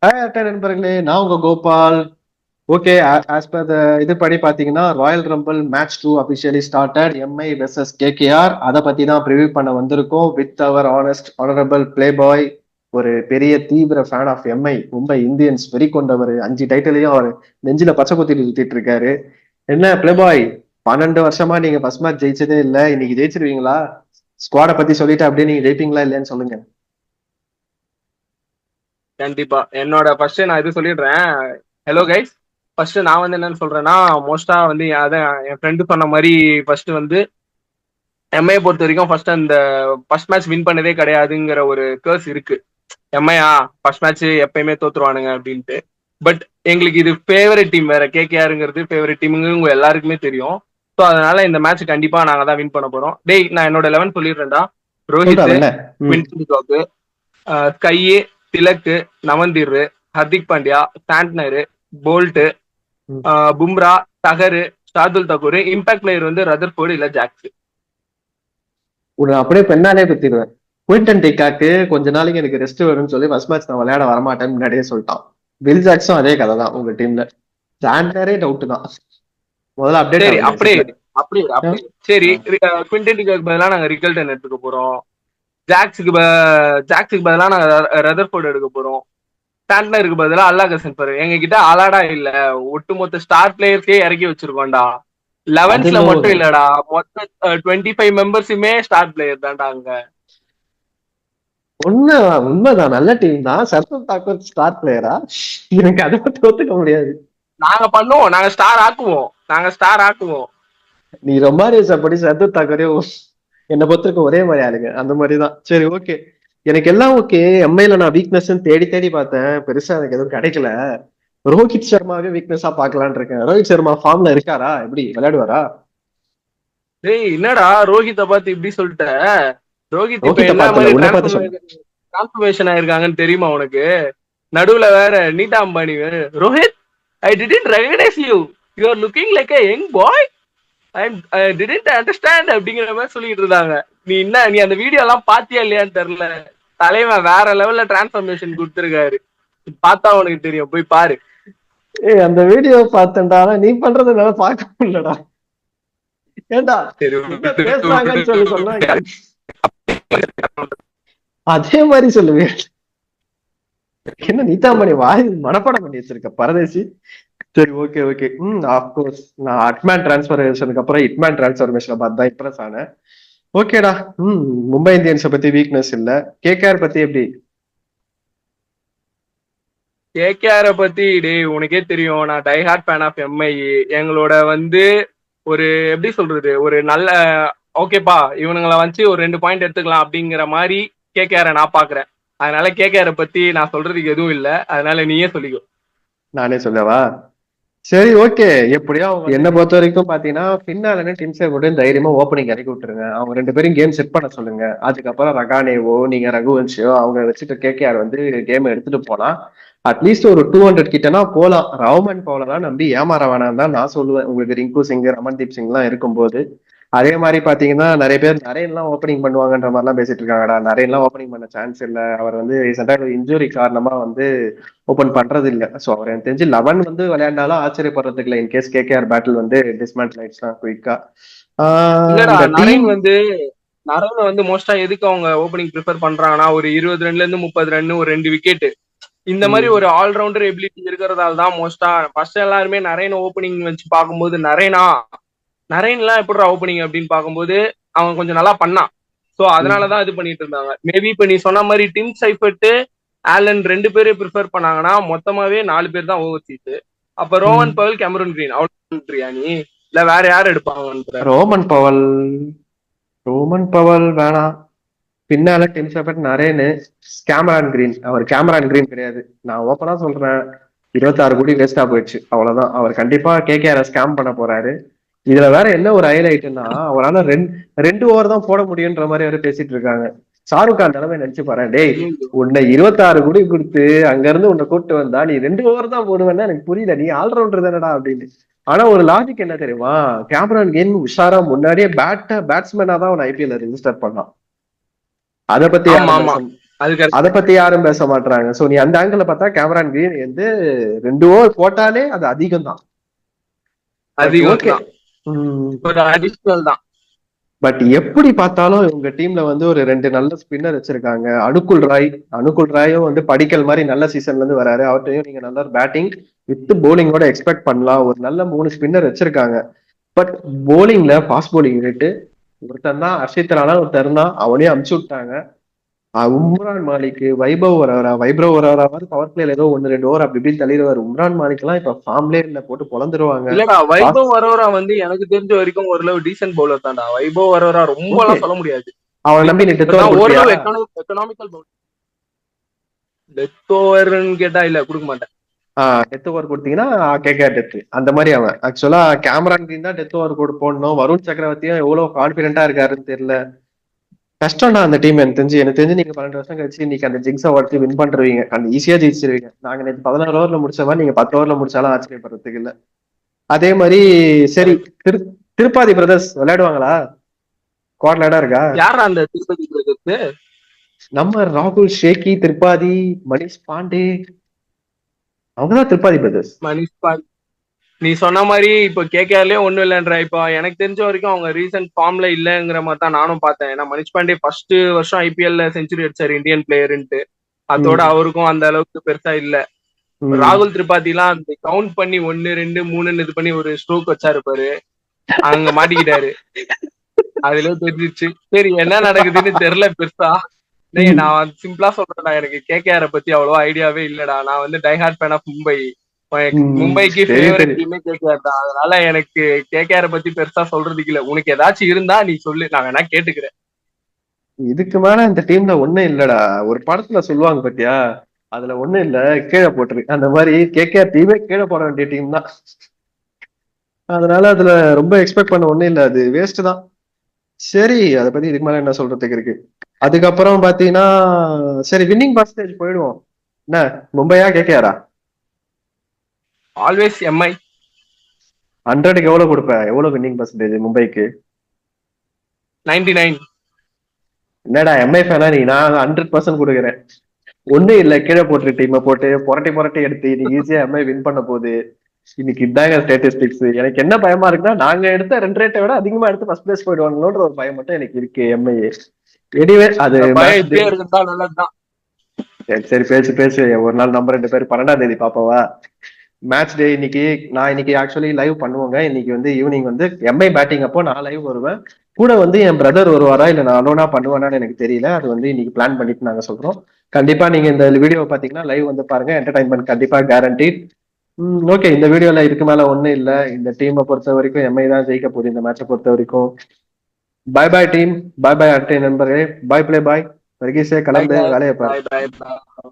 Hi அட்டை நண்பர்களே, நான் உங்க Gopal. Okay, as per the இது படி பாத்தீங்கன்னா royal rumble match 2 officially started. MI versus KKR. அதை பத்தி தான் ப்ரிவியூ பண்ண வந்திருக்கோம் with our honourable play boy. ஒரு பெரிய தீவிர fan of MI, Mumbai Indians வெறி கொண்டவர். 5 டைட்டிலையும் அவர் நெஞ்சில பச்சை குத்திட்டு சுத்திட்டு இருக்காரு. என்ன பிளே பாய், 12 வருஷமா நீங்க ஃபர்ஸ்ட் மேட்ச் ஜெயிச்சதே இல்ல, இன்னைக்கு ஜெயிச்சிருவீங்களா? ஸ்குவாட பத்தி சொல்லிட்டு அப்படியே நீங்க ஜெயிப்பீங்களா இல்லையான்னு சொல்லுங்க. கண்டிப்பா என்னோட ஃபர்ஸ்ட் நான் இது சொல்லிடுறேன். Hello guys. ஃபர்ஸ்ட் நான் வந்து என்னன்னு சொல்றேன்னா, மோஸ்டா வந்து அதான் என் ஃப்ரெண்டு சொன்ன மாதிரி ஃபர்ஸ்ட் வந்து எம்ஐ பொறுத்த வரைக்கும் ஃபர்ஸ்ட் அந்த ஃபர்ஸ்ட் மேட்ச் வின் பண்ணதே கிடையாதுங்கிற ஒரு கேர்ஸ் இருக்கு. எம்ஐயா ஃபர்ஸ்ட் மேட்ச் எப்பயுமே தோத்துருவானுங்க அப்படின்ட்டு. பட் எங்களுக்கு இது ஃபேவரட் டீம், வேற கேகேஆருங்கிறது ஃபேவரட் டீமுங்க உங்க எல்லாருக்குமே தெரியும். ஸோ அதனால இந்த மேட்ச் கண்டிப்பா நாங்க தான் வின் பண்ண போறோம். டேய், நான் என்னோட 11 சொல்லிடுறேன்டா. சொல்றா ரோஹித், என்ன. ம். குவிண்டன் ஜாக்கு, ஸ்கையி, திலக்கு, நவந்தீர், ஹர்திக் பாண்டியா, சாண்ட்னர், போல்ட், ம். பும்ரா, தகரு, ஷார்துல் தகூர், இம்பாக்ட் பிளேயர் வந்து ரதர்ஃபோர்டு இல்ல ஜாக்ஸ். உன்னை அப்படியே பெண்ணாலே குத்திடுவேன். குயின்டன் டிகாக்கு கொஞ்ச நாளைக்கு எனக்கு ரெஸ்ட் வரும்னு சொல்லி ஃபர்ஸ்ட் மேட்ச் நான் விளையாட வரமாட்டேன்னு முன்னாடியே சொல்லிட்டான். வில் ஜாக்ஸும் அதே கதை தான் உங்க டீம்ல. சாண்ட்னரே டவுட் தான். முதல்ல அப்டேட் சரி, ஆகுங்க அப்படியே சீக்கிரம். இரு, அப்படியே இரு, அப்படியே இரு. சரி, குவிண்டன் டிகாக்கு பதிலாக நாங்க ரிகல்டன் எடுத்துக்க போறோம். ஜாக்ஸுக்கு ஜாக்ஸுக்கு பதிலாக நாங்க ரதர்ஃபோர்டு எடுக்க போறோம். சாண்ட்னருக்கு பதிலாக அல்லா கசன்பர். எங்க கிட்ட அலாடா இல்ல, ஒட்டுமொத்த ஸ்டார் பிளேயர்ஸே இறக்கி வச்சிருக்கோம்டா. அது 11ல என்னவோ மட்டும் இல்லடா, மொத்த 25 மெம்பர்ஸுமே ஸ்டார் பிளேயர் தான்டா அங்க. உண்மை, உண்மைதான். நல்ல டீம் தான். சர்சல் தாக்கூர் ஸ்டார் பிளேயரா? எனக்கு அதை பத்தி ஒத்துக்க முடியாது. நாங்க பண்ணுவோம், நாங்க ஸ்டார் ஆக்குவோம், நாங்க ஸ்டார் ஆக்குவோம். நீ ரொமாரியஸ் அப்படி சர்துல் தாக்கூரையும் என்னை பொறுத்திருக்க ஒரே மாதிரி ஆளுங்க, அந்த மாதிரிதான். சரி, ஓகே. எனக்கு எல்லாம் ஓகே. எம்ஐல நான் வீக்னஸ் தேடி தேடி பார்த்தேன், பெருசா எனக்கு எதுவும் கிடைக்கல. ரோஹித் சர்மாவே வீக்னஸா பாக்கலான் இருக்கேன். ரோஹித் சர்மா ஃபார்ம்ல இருக்காரா? எப்படி விளையாடுவாரா? டேய், என்னடா ரோஹித்தை பார்த்து இப்படி சொல்லிட்ட? ரோஹித் இப்ப ரோஹித்த என்ன பாத்துல மாதிரி உன்னை பார்த்து சொன்னேன். டிரான்ஸ்பர்மேஷன் ஆயிருக்காங்கன்னு தெரியுமா உனக்கு? நடுவுல வேற நீட்டா அம்பானி வேற, Rohit, I didn't recognise you, you are looking like a young boy, I didn't understand அப்படிங்கிற மாதிரி சொல்லிட்டு இருந்தாங்க. நீ அந்த வீடியோ எல்லாம் பாத்தியா இல்லையான்னு தெரியல. தலைவன் வேற லெவல்ல டிரான்ஸ்பர்மேஷன் கொடுத்துருக்காரு. பார்த்தா உனக்கு தெரியும், போய் பாரு. ஏய், அந்த வீடியோ பார்த்தேன்டா. ஆனா நீ பண்றது என்னால பார்க்க முடியலடா. ஏண்டா, சரி, என்ன பேசுறாங்கன்னு சொல்லி சொன்னா அதே மாதிரி சொல்லுவேன். என்ன நீதாமணி வாய் மனப்பாடம் பண்ணி வச்சிருக்க பரதேசி. சரி, ஓகே ஓகே. ஆஃப்கோர்ஸ் நான் அட்மேன் டிரான்ஸ்பர்மேஷனுக்கு அப்புறம் இட்மேன் டிரான்ஸ்பர்மேஷனை பார்த்து தான் இம்ப்ரெஸ் ஆனேன். ஓகேடா. மும்பை இந்தியன்ஸை பத்தி வீக்னஸ் இல்ல. கேகேஆர் பத்தி எப்படி? கேகேஆரை பத்தி டேய் உனக்கே தெரியும், நான் டைஹார்ட் ஃபேன் ஆஃப் எம்ஐ. எங்களோட வந்து ஒரு எப்படி சொல்றது, ஒரு நல்ல ஓகேப்பா, இவனுங்களை வச்சு ஒரு 2 பாயிண்ட் எடுத்துக்கலாம் அப்படிங்கிற மாதிரி கேகேஆரை நான் பாக்குறேன். அதனால கேகேஆரை பத்தி நான் சொல்றதுக்கு எதுவும் இல்லை, அதனால நீயே சொல்லிக்கோ. நானே சொல்லவா? சரி, ஓகே. எப்படியோ அவங்க என்ன பொறுத்த வரைக்கும் பாத்தீங்கன்னா பின்னால டின்ஸை கூட தைரியமா ஓப்பனிங் இறக்கி விட்டுருங்க. அவங்க 2 பேரும் கேம் செட் பண்ண சொல்லுங்க. அதுக்கப்புறம் ரகானேவோ நீங்க ரகுவன்ஷியோ அவங்க வச்சுட்டு கேகேஆர் வந்து கேம் எடுத்துட்டு போலாம். அட்லீஸ்ட் ஒரு 200 கிட்டனா போலாம். ரவுமன் பவுலெல்லாம் நம்பி ஏமாற வேணாம் தான் நான் சொல்லுவேன். உங்களுக்கு ரிங்கு சிங், ரமன்தீப் சிங் எல்லாம் இருக்கும்போது. அதே மாதிரி பாத்தீங்கன்னா நிறைய பேர் நரேன் எல்லாம் ஓப்பனிங் பண்ணுவாங்கன்ற மாதிரி எல்லாம் பேசிட்டு இருக்காங்கடா. நரேன் எல்லாம் ஓப்பனிங் பண்ண சான்ஸ் இல்ல. அவர் வந்து ரீசெண்டா இன்ஜுரி காரணமா வந்து ஓபன் பண்றது இல்ல. சோ அவர் எனக்கு தெரிஞ்சு 11 வந்து விளையாண்டாலும் ஆச்சரியப்படுறதுக்கு இல்லை. இன்கேஸ் கேகேஆர் பேட்டில் வந்து டிஸ்மேண்டில் ஆயிடுச்சுன்னா குயிக்கா. இல்லடா, இந்த டீம் நரேன் வந்து மோஸ்டா எதுக்கு அவங்க ஓப்பனிங் ப்ரிஃபர் பண்றாங்கன்னா, ஒரு 20 ரன்ல இருந்து 30 ரன், ஒரு 2 விக்கெட், இந்த மாதிரி ஒரு ஆல்ரவுண்டர் எபிலிட்டி இருக்கிறதால தான் மோஸ்டா ஃபர்ஸ்ட் எல்லாருமே நரேன் ஓப்பனிங் வச்சு பார்க்கும்போது நரேன்லாம் எப்படிடா ஓப்பனிங் அப்படின்னு பார்க்கும்போது அவன் கொஞ்சம் நல்லா பண்ணான். ஸோ அதனாலதான் இது பண்ணிட்டு இருந்தாங்க. மேபி இப்ப நீ சொன்ன மாதிரி டிம் சைஃபர்ட், ஆலன் 2 பேரே ப்ரிஃபர் பண்ணாங்கன்னா மொத்தமாவே 4 பேர் தான் ஓவர்சீஸ். அப்ப ரோவன் பவல், கேமரூன் கிரீன் அவுட் நீ, இல்ல வேற யார் எடுப்பாங்க? Rovman Powell. ரோமன் பவல் வேணாம். பின்னால டிம் செஃபர்ட், நரேனு, கேமரான் கிரீன். அவர் கேமரான் கிரீன் கிடையாது. நான் ஓப்பனா சொல்றேன், 26 கோடி வேஸ்டா போயிடுச்சு, அவ்வளவுதான். அவர் கண்டிப்பா கேகேஆர் ஸ்கேம் பண்ண போறாரு. இதுல வேற என்ன ஒரு ஹைலைட்னா, அவரால ரெண்டு ஓவர் தான் போட முடியுன்ற மாதிரி அவரு பேசிட்டு இருக்காங்க. ஷாருக் கான் தலைமை நினைச்சு பாரு. டேய், உன்னை 26 கோடி கொடுத்து அங்க இருந்து உன்னை கூப்பிட்டு வந்தா நீ 2 ஓவர் தான் போடுவேன்னா எனக்கு புரியல. நீ ஆல்ரவுண்டர் தானடா அப்படின்னு. ஆனா ஒரு லாஜிக் என்ன தெரியுமா? கேமரான் கேம் உஷாரா முன்னாடியே பேட்ஸ்மேனா தான் அவன் ஐபிஎல் ரெஜிஸ்டர் பண்ணான். அதை பத்தி ஆமா, ஆமா. அது correct. அதை பத்தி யாரும் பேச மாட்டாங்க. சோ நீ அந்த ஆங்கிள் பார்த்தா கேமரான் கிரீன் வந்து 2 ஓவர் போட்டாலே அது அதிகம் தான். பட் அதிகம் ஓகே. தான், ஒரு அடிஷனல் தான். பட் எப்படி பார்த்தாலும் உங்க டீம்ல வந்து ஒரு 2 நல்ல ஸ்பின்னர் வச்சிருக்காங்க. அனுகுல் ராயும் வந்து படிக்கல் மாதிரி நல்ல சீசன்ல இருந்து வராரு. அவர்கிட்டயும் நீங்க நல்ல பேட்டிங் வித் போலிங்கோட எக்ஸ்பெக்ட் பண்ணலாம். ஒரு நல்ல 3 ஸ்பின்னர் வச்சிருக்காங்க. பட் போலிங்ல ஃபாஸ்ட் போலிங் ரேட்டு ஒருத்தன் தான், ஹர்ஷித் ராணா ஒருத்தர் தான், அவனையும் அமுச்சு விட்டாங்க. உம்ரான் மாலிக், வைப்ரவ் வராவது பவர் பிளேல ஏதோ 1-2 ஓவர் அப்படி இப்படின்னு தள்ளிடுவாரு. உம்ரான் மாலிக் எல்லாம் இப்ப ஃபார்ம்லே இல்ல, போட்டு பொழந்துருவாங்க. இல்லடா, வைபவ் வரோரா வந்து எனக்கு தெரிஞ்ச வரைக்கும் ஓரளவு டீசென்ட் பவுலர் தான்டா. வைபவ் வரோரா ரொம்ப ஓகே, எல்லாம் சொல்ல முடியாது. அவனை நம்பி நீ டெத் ஓவர் கொடுப்பியா? ஓரளவு எக்கனாமிக்கல் பவுலர். டெத் ஓவர்னு கேட்டா இல்ல, கொடுக்க மாட்டேன். டெத் ஓவர் கொடுத்தீங்கன்னா கேகேஆர் டெத் அந்த மாதிரி. அவன் ஆக்சுவலா கேமரான் கிரீன் தான் டெத் ஓவர் போடணும். வருண் சக்கரவர்த்தியும் எவ்வளவு கான்பிடென்டா இருக்காருன்னு தெரியல. கஷ்டம்டா அந்த டீம். எனக்கு தெரிஞ்சு நீங்க 12 வருஷம் கழிச்சு இன்னைக்கு அந்த ஜிங்ஸை உடச்சு வின் பண்றீங்க, அந்த ஈஸியா ஜெயிச்சிருவீங்க. நாங்க நேற்று 16 ஓவர்ல முடிச்ச மாதிரி நீங்க 10 ஓவர்ல முடிச்சாலும் ஆச்சரியப்படுறதுக்கு இல்ல. அதே மாதிரி சரி, திரு திருப்பாதி பிரதர்ஸ் விளையாடுவாங்களா? ஸ்குவாட்ல இடம் இருக்கா? யாரா அந்த திருப்பதி பிரதர்ஸ்? நம்ம ராகுல், ஷேகி, திரிபாதி, மணிஷ் பாண்டே, அவங்கதான் திருப்பாதி பிரதர்ஸ். மனிஷ் பால். நீ சொன்ன மாதிரி இப்ப கேகேஆர்லயே ஒண்ணும் இல்லைன்ற. இப்போ எனக்கு தெரிஞ்ச வரைக்கும் அவங்க ரீசன்ட் ஃபார்ம்ல இல்லங்கிற மாதிரி தான் நானும் பார்த்தேன். ஏன்னா மனிஷ் பாண்டே ஃபர்ஸ்ட் வருஷம் ஐபிஎல்ல செஞ்சுரி அடிச்சாரு இந்தியன் பிளேயர்ன்ட்டு. அதோட அவருக்கும் அந்த அளவுக்கு பெருசா இல்ல. ராகுல் திரிபாதி எல்லாம் அந்த கவுண்ட் பண்ணி 1, 2, 3 இது பண்ணி ஒரு ஸ்ட்ரோக் வச்சாரு பாரு, அங்க மாட்டிக்கிட்டாரு. அதுல தெரிஞ்சிச்சு சரி என்ன நடக்குதுன்னு தெரியல பெருசா. நான் சிம்பிளா சொல்றேன்டா, எனக்கு கேகேஆர் பத்தி அவ்வளவா ஐடியாவே இல்லடா. நான் வந்து டைஹார்ட் ஃபேன் ஆஃப் மும்பை. மும்பைக்கு ஃபேவரட் டீமே கேகேஆர் தான். அதனால எனக்கு கேகேஆர் பத்தி பெருசா சொல்றதுக்கு இல்ல. உனக்கு ஏதாச்சும் இருந்தா நீ சொல்லு, நான் வேணா கேட்டுக்கிறேன். இதுக்கு மேல இந்த டீம்ல ஒண்ணும் இல்லடா. ஒரு படத்துல சொல்லுவாங்க பாத்தியா, அதுல ஒண்ணும் இல்ல, கீழே போட்டுரு. அந்த மாதிரி கேகேஆர் டீமே கீழே போட வேண்டிய டீம் தான். அதனால அதுல ரொம்ப எக்ஸ்பெக்ட் பண்ண ஒண்ணும் இல்ல, அது வேஸ்ட் தான். சரி, அதை பத்தி இதுக்கு மேல என்ன சொல்றதுக்கு இருக்கு. அதுக்கப்புறம் பாத்தீங்கன்னா சரி, வின்னிங் பர்சன்டேஜ் போயிடுவோம். என்ன, மும்பையா கேகேஆரா? Always Mi. 100க்கு எவ்வளவு கொடுப்ப? எவ்வளவு வின்னிங் பர்சன்டேஜ் மும்பைக்கு? 99. என்னடா எம்ஐ ஃபேனா நீ? நான் 100% கொடுக்குறேன். ஒண்ணும் இல்ல, கீழே போட்டு டீமை போட்டு புரட்டி புரட்டி எடுத்து இன்னைக்கு ஈஸியா எம்ஐ வின் பண்ண போகுது. இன்னைக்கு இதாங்க ஸ்டாட்டிஸ்டிக்ஸ். எனக்கு என்ன பயமா இருக்குன்னா, நாங்க எடுத்த 2 ரேட்டை விட அதிகமா எடுத்து ஃபர்ஸ்ட் பிளேஸ் போயிடுவாங்களோன்ற ஒரு பயம் மட்டும் எனக்கு இருக்கு எம்ஐ. எனிவே அது நல்லதுதான். சரி, பேசு பேசு. ஒரு நாள் நம்ம 2 பேரும் 12ஆம் தேதி பாப்பவா மேட்ச் டே. இன்னைக்கு ஆக்சுவலி லைவ் பண்ணுவாங்க. இன்னைக்கு வந்து ஈவினிங் வந்து எம்ஐ பேட்டிங் அப்போ நான் லைவ் வருவேன். கூட வந்து என் பிரதர் வருவாரா இல்ல நான் அலோனா பண்ணுவேனான்னு எனக்கு தெரியல. அது வந்து இன்னைக்கு பிளான் பண்ணிட்டு நாங்க சொல்றோம். கண்டிப்பா நீங்க இந்த வீடியோ பாத்தீங்கன்னா லைவ் வந்து பாருங்க. என்டர்டைன்மெண்ட் கண்டிப்பா கேரண்டீட். ஓகே, இந்த வீடியோல இதுக்கு மேல ஒண்ணும் இல்ல. இந்த டீமை பொறுத்த வரைக்கும் எம்ஐ தான் ஜெயிக்க போகுது இந்த மேட்சை பொறுத்த வரைக்கும். பாய் பாய் டீம், பாய் பாய் அட்டை நண்பர்களே, பாய் பிளே பாய். வர்கீஸே கிளம்பு, வேலையை பாரு.